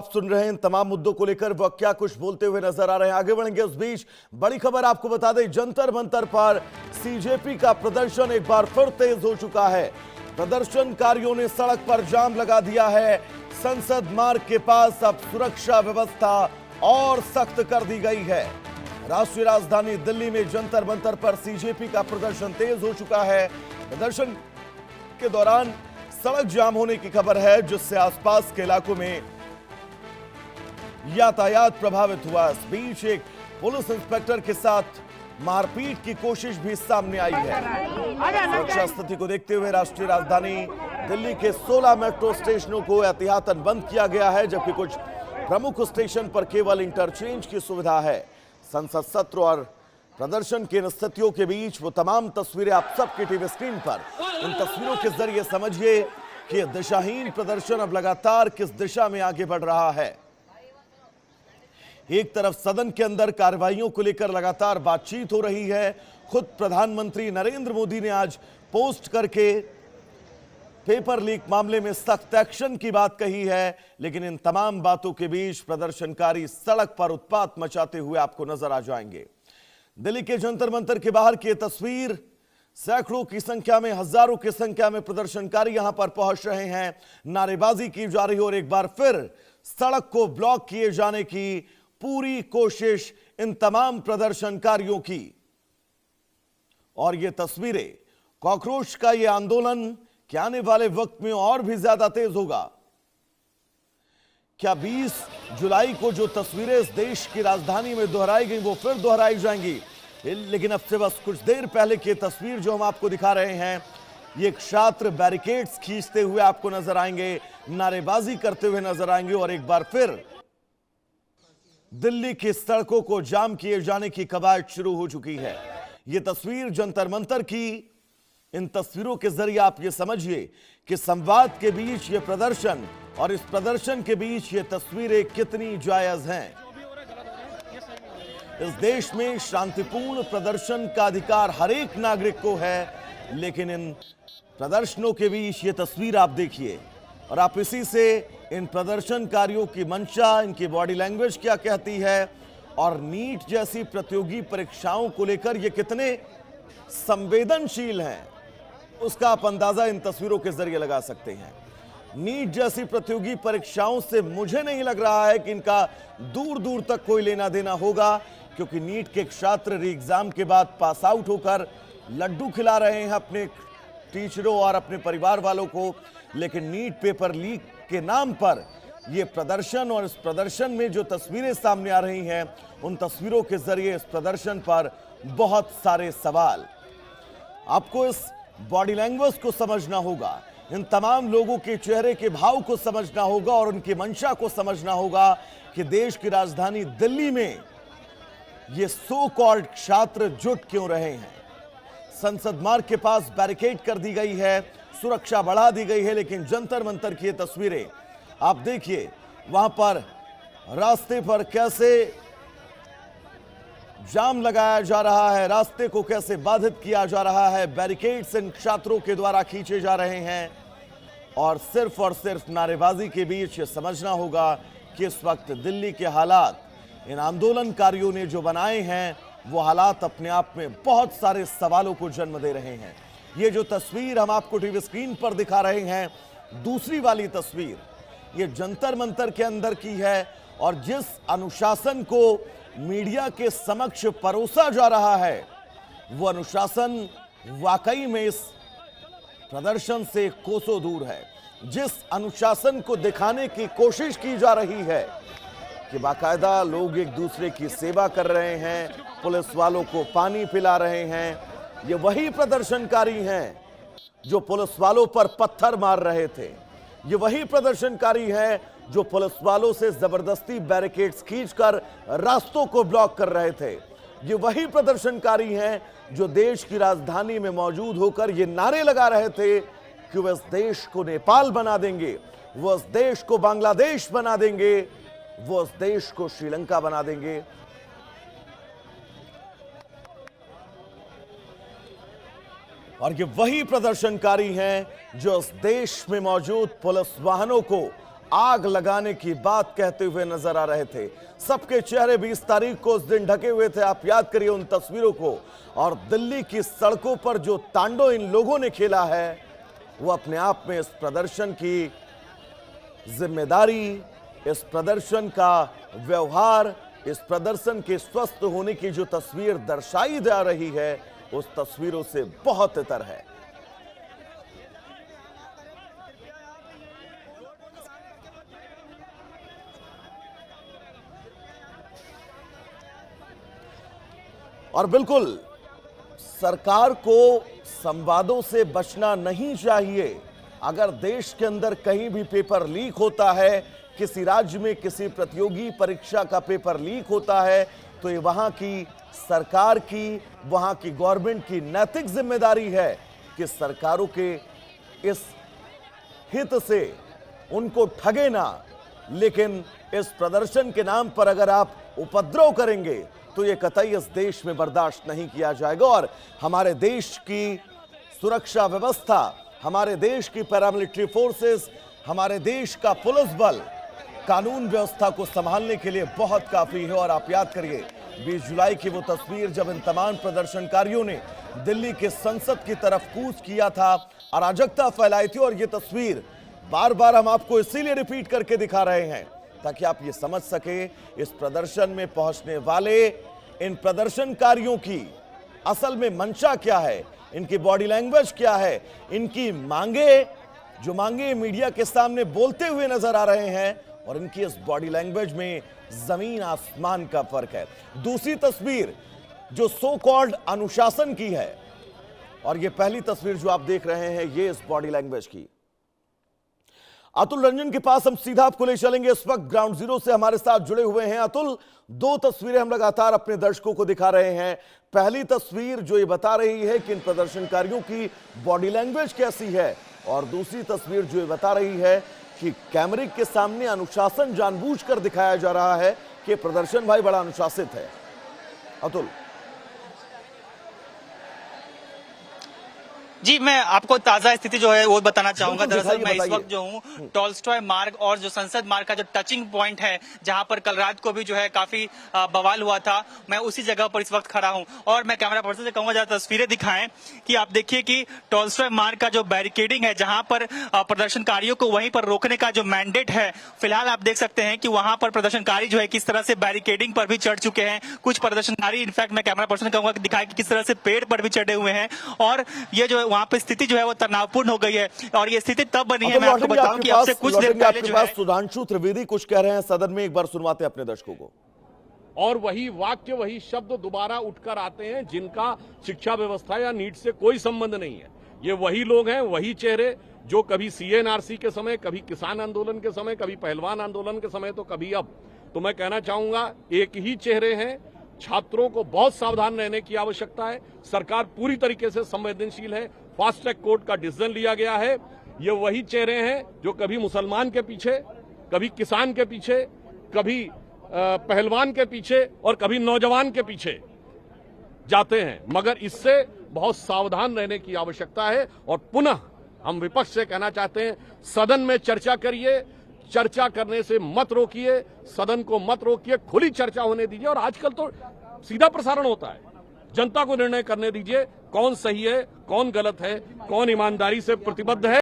आप सुन रहे हैं तमाम मुद्दों को लेकर वह क्या कुछ बोलते हुए नजर आ रहे हैं। आगे बढ़ेंगे। उस बीच बड़ी खबर आपको बता दें, जंतर मंतर पर सीजेपी का प्रदर्शन एक बार फिर तेज हो चुका है। प्रदर्शनकारियों ने सड़क पर जाम लगा दिया है। संसद मार्ग के पास अब सुरक्षा व्यवस्था और सख्त कर दी गई है। राष्ट्रीय राजधानी दिल्ली में जंतर मंतर पर सीजेपी का प्रदर्शन तेज हो चुका है। प्रदर्शन के दौरान सड़क जाम होने की खबर है, जिससे आसपास के इलाकों में यातायात प्रभावित हुआ। इस बीच एक पुलिस इंस्पेक्टर के साथ मारपीट की कोशिश भी सामने आई है। सुरक्षा स्थिति को देखते हुए राष्ट्रीय राजधानी दिल्ली के 16 मेट्रो स्टेशनों को एहतियातन बंद किया गया है, जबकि कुछ प्रमुख स्टेशन पर केवल इंटरचेंज की सुविधा है। संसद सत्र और प्रदर्शन की इन स्थितियों के बीच वो तमाम तस्वीरें आप सबके टीवी स्क्रीन पर, इन तस्वीरों के जरिए समझिए कि दिशाहीन प्रदर्शन अब लगातार किस दिशा में आगे बढ़ रहा है। एक तरफ सदन के अंदर कार्रवाइयों को लेकर लगातार बातचीत हो रही है। खुद प्रधानमंत्री नरेंद्र मोदी ने आज पोस्ट करके पेपर लीक मामले में सख्त एक्शन की बात कही है, लेकिन इन तमाम बातों के बीच प्रदर्शनकारी सड़क पर उत्पात मचाते हुए आपको नजर आ जाएंगे। दिल्ली के जंतर मंतर के बाहर की तस्वीर, सैकड़ों की संख्या में, हजारों की संख्या में प्रदर्शनकारी यहां पर पहुंच रहे हैं। नारेबाजी की जा रही है और एक बार फिर सड़क को ब्लॉक किए जाने की पूरी कोशिश इन तमाम प्रदर्शनकारियों की। और ये तस्वीरें, कॉकरोच का ये आंदोलन क्या आने वाले वक्त में और भी ज्यादा तेज होगा? क्या 20 जुलाई को जो तस्वीरें इस देश की राजधानी में दोहराई गई वो फिर दोहराई जाएंगी? लेकिन अब से बस कुछ देर पहले की तस्वीर जो हम आपको दिखा रहे हैं, ये एक छात्र बैरिकेड्स खींचते हुए आपको नजर आएंगे, नारेबाजी करते हुए नजर आएंगे और एक बार फिर दिल्ली की सड़कों को जाम किए जाने की कवायद शुरू हो चुकी है। यह तस्वीर जंतर मंतर की, इन तस्वीरों के जरिए आप ये समझिए कि संवाद के बीच ये प्रदर्शन और इस प्रदर्शन के बीच ये तस्वीरें कितनी जायज हैं। इस देश में शांतिपूर्ण प्रदर्शन का अधिकार हर एक नागरिक को है, लेकिन इन प्रदर्शनों के बीच ये तस्वीर आप देखिए और आप इसी से इन प्रदर्शनकारियों की मंशा, इनकी बॉडी लैंग्वेज क्या कहती है और नीट जैसी प्रतियोगी परीक्षाओं को लेकर ये कितने संवेदनशील हैं, उसका आप अंदाजा इन तस्वीरों के जरिए लगा सकते हैं। नीट जैसी प्रतियोगी परीक्षाओं से मुझे नहीं लग रहा है कि इनका दूर दूर तक कोई लेना देना होगा, क्योंकि नीट के छात्र री एग्जाम के बाद पास आउट होकर लड्डू खिला रहे हैं अपने टीचरों और अपने परिवार वालों को। लेकिन नीट पेपर लीक के नाम पर यह प्रदर्शन और इस प्रदर्शन में जो तस्वीरें सामने आ रही हैं, उन तस्वीरों के जरिए इस प्रदर्शन पर बहुत सारे सवाल। आपको इस बॉडी लैंग्वेज को समझना होगा, इन तमाम लोगों के चेहरे के भाव को समझना होगा और उनकी मंशा को समझना होगा कि देश की राजधानी दिल्ली में ये सो कॉल्ड छात्र जुट क्यों रहे हैं। संसद मार्ग के पास बैरिकेड कर दी गई है, सुरक्षा बढ़ा दी गई है, लेकिन जंतर मंतर की ये तस्वीरें आप देखिए, वहां पर रास्ते पर कैसे जाम लगाया जा रहा है, रास्ते को कैसे बाधित किया जा रहा है, बैरिकेड्स इन छात्रों के द्वारा खींचे जा रहे हैं और सिर्फ नारेबाजी के बीच ये समझना होगा कि इस वक्त दिल्ली के हालात इन आंदोलनकारियों ने जो बनाए हैं, वो हालात अपने आप में बहुत सारे सवालों को जन्म दे रहे हैं। ये जो तस्वीर हम आपको टीवी स्क्रीन पर दिखा रहे हैं, दूसरी वाली तस्वीर, ये जंतर मंतर के अंदर की है और जिस अनुशासन को मीडिया के समक्ष परोसा जा रहा है, वो अनुशासन वाकई में इस प्रदर्शन से कोसों दूर है। जिस अनुशासन को दिखाने की कोशिश की जा रही है कि बाकायदा लोग एक दूसरे की सेवा कर रहे हैं, पुलिस वालों को पानी पिला रहे हैं, ये वही प्रदर्शनकारी हैं जो पुलिस वालों पर पत्थर मार रहे थे। ये वही प्रदर्शनकारी हैं जो पुलिस वालों से जबरदस्ती बैरिकेड्स खींचकर रास्तों को ब्लॉक कर रहे थे। ये वही प्रदर्शनकारी हैं जो देश की राजधानी में मौजूद होकर ये नारे लगा रहे थे कि वो इस देश को नेपाल बना देंगे, वो इस देश को बांग्लादेश बना देंगे, वो इस देश को श्रीलंका बना देंगे। और ये वही प्रदर्शनकारी हैं जो इस देश में मौजूद पुलिस वाहनों को आग लगाने की बात कहते हुए नजर आ रहे थे। सबके चेहरे 20 तारीख को उस दिन ढके हुए थे। आप याद करिए उन तस्वीरों को। और दिल्ली की सड़कों पर जो तांडव इन लोगों ने खेला है, वो अपने आप में इस प्रदर्शन की जिम्मेदारी, इस प्रदर्शन का व्यवहार, इस प्रदर्शन के स्वस्थ होने की जो तस्वीर दर्शाई जा रही है, उस तस्वीरों से बहुत इतर है। और बिल्कुल सरकार को संवादों से बचना नहीं चाहिए। अगर देश के अंदर कहीं भी पेपर लीक होता है, किसी राज्य में किसी प्रतियोगी परीक्षा का पेपर लीक होता है, तो ये वहां की सरकार की, वहां की गवर्नमेंट की नैतिक जिम्मेदारी है कि सरकारों के इस हित से उनको ठगे ना। लेकिन इस प्रदर्शन के नाम पर अगर आप उपद्रव करेंगे तो ये कतई इस देश में बर्दाश्त नहीं किया जाएगा। और हमारे देश की सुरक्षा व्यवस्था, हमारे देश की पैरामिलिट्री फोर्सेस, हमारे देश का पुलिस बल कानून व्यवस्था को संभालने के लिए बहुत काफी है। और आप याद करिए 20 जुलाई की वो तस्वीर जब इन तमाम प्रदर्शनकारियों ने दिल्ली के संसद की तरफ कूच किया था, अराजकता फैलाई थी। और ये तस्वीर बार बार हम आपको इसीलिए रिपीट करके दिखा रहे हैं ताकि आप ये समझ सके इस प्रदर्शन में पहुंचने वाले इन प्रदर्शनकारियों की असल में मंशा क्या है, इनकी बॉडी लैंग्वेज क्या है, इनकी मांगे, जो मांगे मीडिया के सामने बोलते हुए नजर आ रहे हैं, और इनकी इस बॉडी लैंग्वेज में जमीन आसमान का फर्क है। दूसरी तस्वीर जो सो कॉल्ड अनुशासन की है, और ये पहली तस्वीर जो आप देख रहे हैं ये इस बॉडी लैंग्वेज की। अतुल रंजन के पास हम सीधा आपको ले चलेंगे। इस वक्त ग्राउंड जीरो से हमारे साथ जुड़े हुए हैं अतुल। दो तस्वीरें हम लगातार अपने दर्शकों को दिखा रहे हैं। पहली तस्वीर जो ये बता रही है कि इन प्रदर्शनकारियों की बॉडी लैंग्वेज कैसी है, और दूसरी तस्वीर जो ये बता रही है कि कैमरे के सामने अनुशासन जानबूझकर दिखाया जा रहा है कि प्रदर्शन भाई बड़ा अनुशासित है। अतुल जी, मैं आपको ताजा स्थिति जो है वो बताना चाहूंगा। दरअसल मैं इस वक्त जो हूँ टॉलस्टॉय मार्ग और जो संसद मार्ग का जो टचिंग पॉइंट है, जहां पर कल रात को भी जो है काफी बवाल हुआ था, मैं उसी जगह पर इस वक्त खड़ा हूँ। और मैं कैमरा पर्सन से कहूंगा जरा तस्वीरें दिखाएं कि आप देखिए कि टॉलस्टॉय मार्ग का जो बैरिकेडिंग है, जहां पर प्रदर्शनकारियों को वहीं पर रोकने का जो मैंडेट है, फिलहाल आप देख सकते हैं कि वहां पर प्रदर्शनकारी जो है किस तरह से बैरिकेडिंग पर भी चढ़ चुके हैं। कुछ प्रदर्शनकारी इनफैक्ट मैं कैमरा पर्सन कहूंगा कि दिखाए कि किस तरह से पेड़ पर भी चढ़े हुए हैं। और ये जो वहां पे स्थिति जो है वो तनावपूर्ण हो गई है। और ये स्थिति तब बनी है, मैं आपको बताऊं कि अब से कुछ देर पहले जो है सुधांशु त्रिवेदी कुछ कह रहे हैं सदन में, एक बार सुनवाते अपने दर्शकों को। और वही वाक्य, वही शब्द दोबारा उठकर आते हैं जिनका शिक्षा व्यवस्था या नीट से कोई संबंध नहीं है। ये वही लोग हैं, वही चेहरे जो कभी सीएनआरसी के समय, कभी किसान आंदोलन के समय, कभी पहलवान आंदोलन के समय, तो कभी अब। तो मैं कहना चाहूंगा एक ही चेहरे हैं। छात्रों को बहुत सावधान रहने की आवश्यकता है। सरकार पूरी तरीके से संवेदनशील है। फास्ट ट्रैक कोर्ट का डिसीजन लिया गया है। ये वही चेहरे हैं जो कभी मुसलमान के पीछे, कभी किसान के पीछे, कभी पहलवान के पीछे और कभी नौजवान के पीछे जाते हैं। मगर इससे बहुत सावधान रहने की आवश्यकता है। और पुनः हम विपक्ष से कहना चाहते हैं, सदन में चर्चा करिए, चर्चा करने से मत रोकिए, सदन को मत रोकिए, खुली चर्चा होने दीजिए। और आजकल तो सीधा प्रसारण होता है, जनता को निर्णय करने दीजिए कौन सही है, कौन गलत है, कौन ईमानदारी से प्रतिबद्ध है।